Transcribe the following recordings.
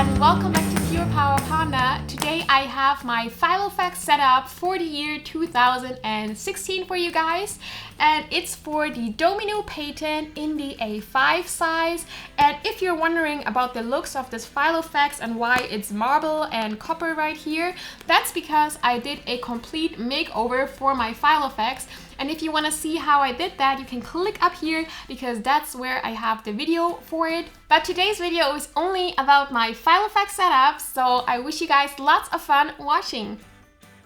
and welcome back to 𝑑𝐌𝐉𝐿𝐴. Today I have my Filofax setup for the year 2016 for you guys, and it's for the Domino patent in the A5 size. And if you're wondering about the looks of this Filofax and why it's marble and copper right here, that's because I did a complete makeover for my Filofax. And if you want to see how I did that, you can click up here because that's where I have the video for it. But today's video is only about my Filofax setup, so I wish you guys lots of fun watching.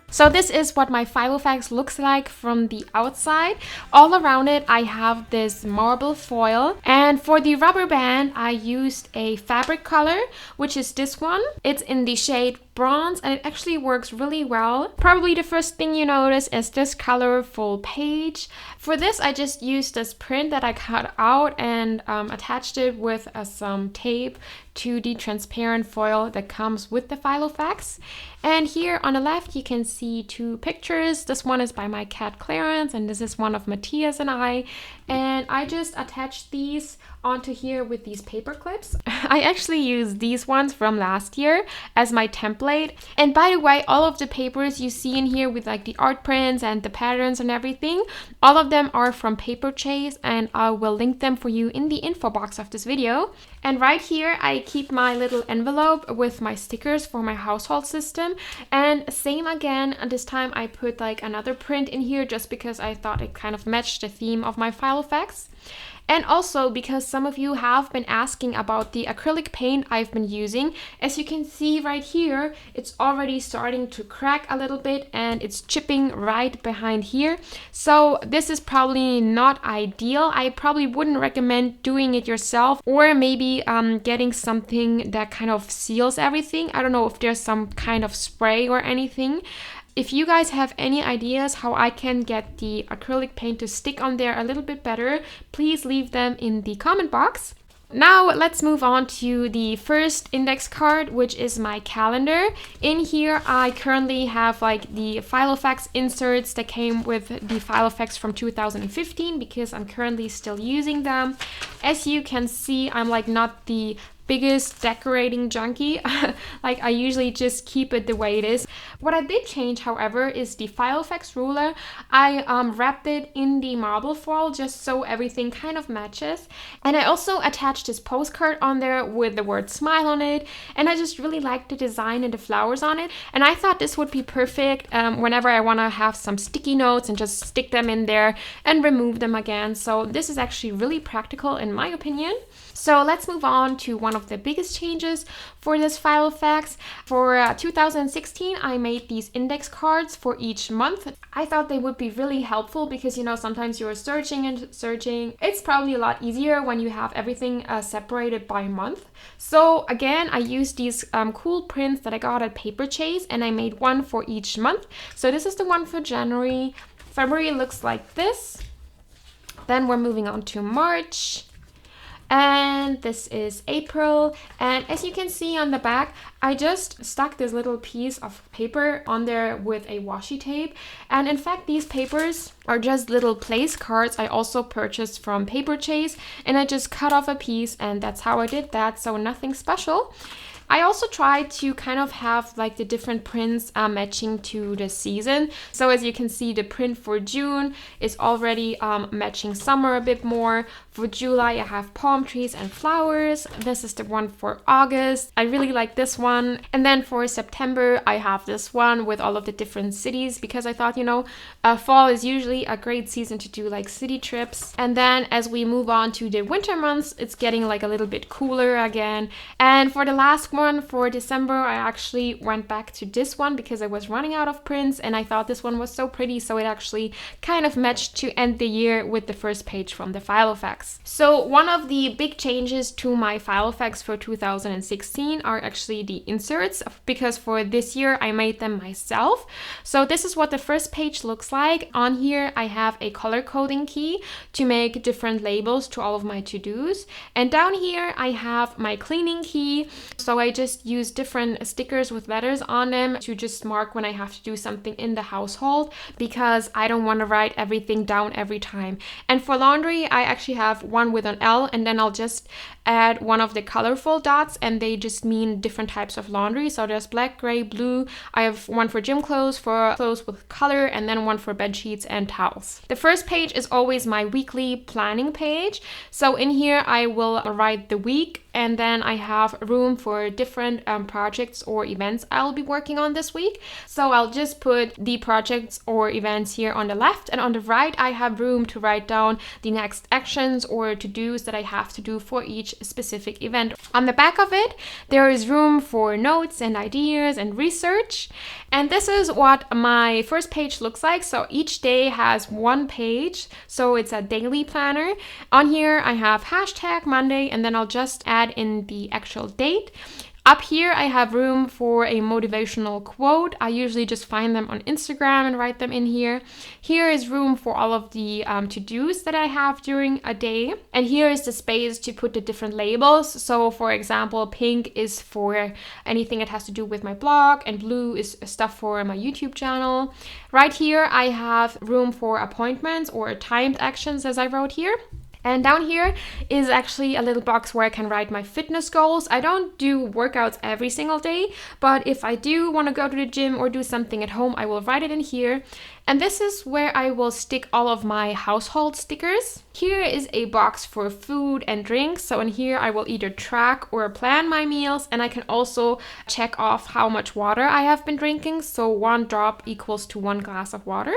So this is what my Filofax looks like from the outside. All around it I have this marble foil, and for the rubber band I used a fabric color, which is this one. It's in the shade bronze and it actually works really well. Probably the first thing you notice is this colorful page. For this I just used this print that I cut out and attached it with some tape to the transparent foil that comes with the Filofax. And here on the left you can see two pictures. This one is by my cat Clarence and this is one of Matthias and I. And I just attached these onto here with these paper clips. I actually used these ones from last year as my template. And by the way, all of the papers you see in here with like the art prints and the patterns and everything, all of them are from paperchase, and I will link them for you in the info box of this video. And right here I keep my little envelope with my stickers for my household system. And same again, and this time I put like another print in here just because I thought it kind of matched the theme of my Filofax. And also because some of you have been asking about the acrylic paint I've been using. As you can see right here, it's already starting to crack a little bit and it's chipping right behind here. So this is probably not ideal. I probably wouldn't recommend doing it yourself, or maybe getting something that kind of seals everything. I don't know if there's some kind of spray or anything. If you guys have any ideas how I can get the acrylic paint to stick on there a little bit better, please leave them in the comment box. Now let's move on to the first index card, which is my calendar. In here I currently have like the Filofax inserts that came with the Filofax from 2015 because I'm currently still using them. As you can see, I'm like not the biggest decorating junkie. Like I usually just keep it the way it is. What I did change, however, is the Filofax ruler. I wrapped it in the marble foil just so everything kind of matches. And I also attached this postcard on there with the word smile on it. And I just really liked the design and the flowers on it. And I thought this would be perfect whenever I want to have some sticky notes and just stick them in there and remove them again. So this is actually really practical in my opinion. So let's move on to one of the biggest changes for this Filofax. For 2016, I made these index cards for each month. I thought they would be really helpful because, you know, sometimes you're searching and searching. It's probably a lot easier when you have everything separated by month. So again, I used these cool prints that I got at paperchase, and I made one for each month. So this is the one for January. February looks like this. Then we're moving on to March. And this is April, and as you can see on the back, I just stuck this little piece of paper on there with a washi tape. And in fact, these papers are just little place cards I also purchased from paperchase, and I just cut off a piece, and that's how I did that, so nothing special. I also tried to kind of have like the different prints matching to the season. So as you can see, the print for June is already matching summer a bit more. For July, I have palm trees and flowers. This is the one for August. I really like this one. And then for September, I have this one with all of the different cities because I thought, you know, fall is usually a great season to do like city trips. And then as we move on to the winter months, it's getting like a little bit cooler again. And for the last one for December, I actually went back to this one because I was running out of prints and I thought this one was so pretty, so it actually kind of matched to end the year with the first page from the Filofax. So one of the big changes to my Filofax for 2016 are actually the inserts, because for this year I made them myself. So this is what the first page looks like. On here I have a color coding key to make different labels to all of my to-dos, and down here I have my cleaning key. So I just use different stickers with letters on them to just mark when I have to do something in the household, because I don't want to write everything down every time. And for laundry, I actually have have one with an L, and then I'll just add one of the colorful dots, and they just mean different types of laundry. So there's black, gray, blue. I have one for gym clothes, for clothes with color, and then one for bed sheets and towels. The first page is always my weekly planning page. So in here I will write the week, and then I have room for different projects or events I'll be working on this week. So I'll just put the projects or events here on the left, and on the right I have room to write down the next actions or to-dos that I have to do for each specific event. On the back of it, there is room for notes and ideas and research. And this is what my first page looks like. So each day has one page, so it's a daily planner. On here I have hashtag Monday, and then I'll just add in the actual date. Up here, I have room for a motivational quote. I usually just find them on Instagram and write them in here. Here is room for all of the to-dos that I have during a day. And here is the space to put the different labels. So for example, pink is for anything that has to do with my blog, and blue is stuff for my YouTube channel. Right here, I have room for appointments or timed actions, as I wrote here. And down here is actually a little box where I can write my fitness goals. I don't do workouts every single day, but if I do want to go to the gym or do something at home, I will write it in here. And this is where I will stick all of my household stickers. Here is a box for food and drinks. So in here I will either track or plan my meals, and I can also check off how much water I have been drinking. So 1 drop equals to 1 glass of water.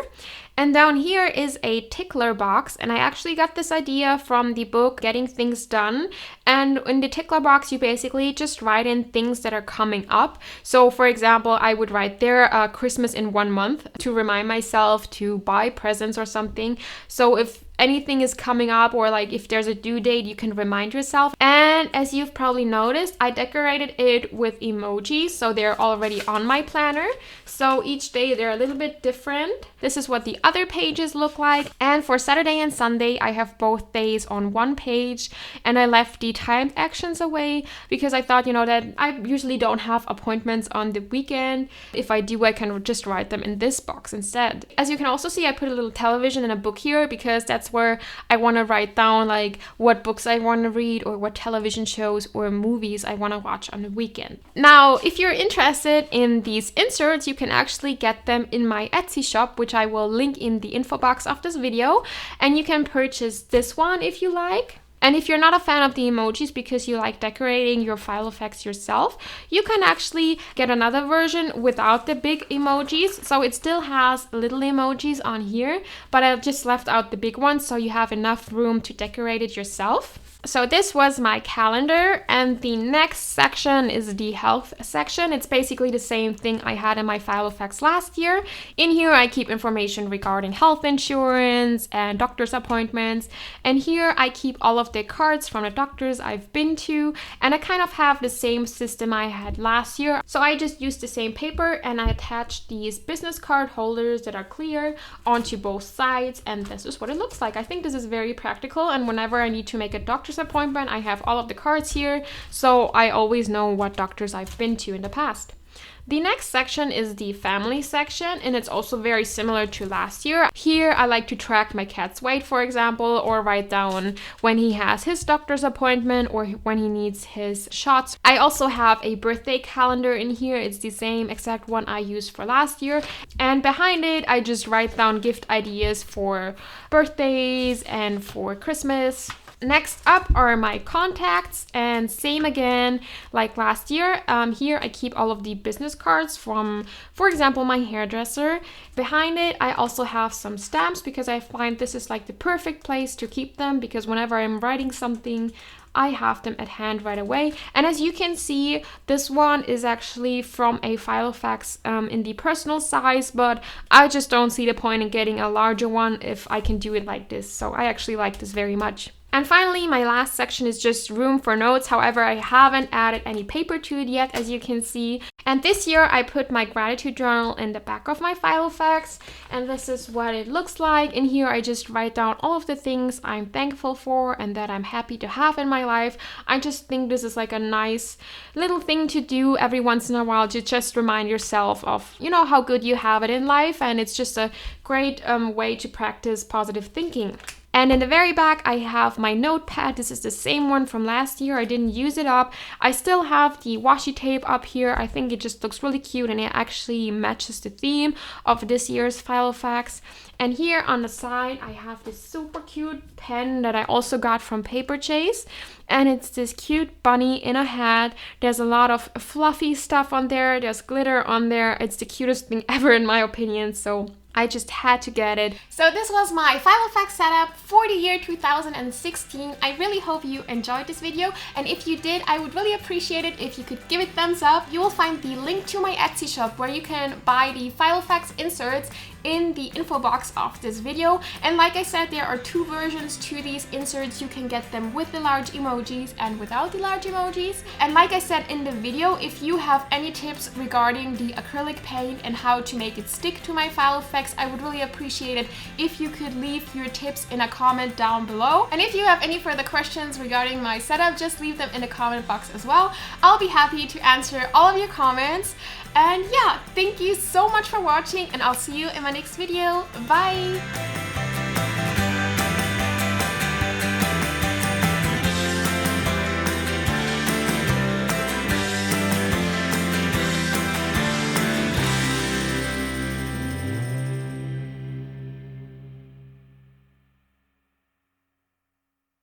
And down here is a tickler box, and I actually got this idea from the book Getting Things Done. And in the tickler box, you basically just write in things that are coming up. So for example, I would write there Christmas in 1 month to remind myself to buy presents or something. So if anything is coming up, or like if there's a due date, you can remind yourself. And as you've probably noticed, I decorated it with emojis, so they're already on my planner. So each day they're a little bit different. This is what the other pages look like. And for Saturday and Sunday, I have both days on one page, and I left the timed actions away because I thought, that I usually don't have appointments on the weekend. If I do, I can just write them in this box instead. As you can also see, I put a little television and a book here because that's where I want to write down like what books I want to read or what television shows or movies I want to watch on the weekend. Now, if you're interested in these inserts, you can actually get them in my Etsy shop, which I will link in the info box of this video, and you can purchase this one if you like. And if you're not a fan of the emojis because you like decorating your Filofax yourself, you can actually get another version without the big emojis. So it still has little emojis on here, but I just left out the big ones so you have enough room to decorate it yourself. So this was my calendar, and the next section is the health section. It's basically the same thing I had in my Filofax last year. In here I keep information regarding health insurance and doctor's appointments, and here I keep all of the cards from the doctors I've been to, and I kind of have the same system I had last year. So I just used the same paper and I attached these business card holders that are clear onto both sides, and this is what it looks like. I think this is very practical, and whenever I need to make a doctor's appointment, I have all of the cards here, so I always know what doctors I've been to in the past. The next section is the family section, and it's also very similar to last year. Here I like to track my cat's weight, for example, or write down when he has his doctor's appointment or when he needs his shots. I also have a birthday calendar in here. It's the same exact one I used for last year. And behind it, I just write down gift ideas for birthdays and for Christmas. Next up are my contacts, and same again like last year. Here I keep all of the business cards from, for example, my hairdresser. Behind it I also have some stamps because I find this is like the perfect place to keep them, because whenever I'm writing something I have them at hand right away. And as you can see, this one is actually from a Filofax in the personal size, but I just don't see the point in getting a larger one if I can do it like this. So I actually like this very much. And finally, my last section is just room for notes. However, I haven't added any paper to it yet, as you can see. And this year I put my gratitude journal in the back of my Filofax, and this is what it looks like. In here I just write down all of the things I'm thankful for and that I'm happy to have in my life. I just think this is like a nice little thing to do every once in a while to just remind yourself of, how good you have it in life, and it's just a great way to practice positive thinking. And in the very back, I have my notepad. This is the same one from last year. I didn't use it up. I still have the washi tape up here. I think it just looks really cute and it actually matches the theme of this year's Filofax. And here on the side, I have this super cute pen that I also got from paperchase. And it's this cute bunny in a hat. There's a lot of fluffy stuff on there. There's glitter on there. It's the cutest thing ever in my opinion. So I just had to get it. So this was my Filofax setup for the year 2016. I really hope you enjoyed this video, and if you did, I would really appreciate it if you could give it a thumbs up. You will find the link to my Etsy shop where you can buy the Filofax inserts in the info box of this video. And like I said, there are two versions to these inserts. You can get them with the large emojis and without the large emojis. And like I said in the video, if you have any tips regarding the acrylic paint and how to make it stick to my Filofax, I would really appreciate it if you could leave your tips in a comment down below. And if you have any further questions regarding my setup, just leave them in the comment box as well. I'll be happy to answer all of your comments. And yeah, thank you so much for watching, and I'll see you in my next video. Bye!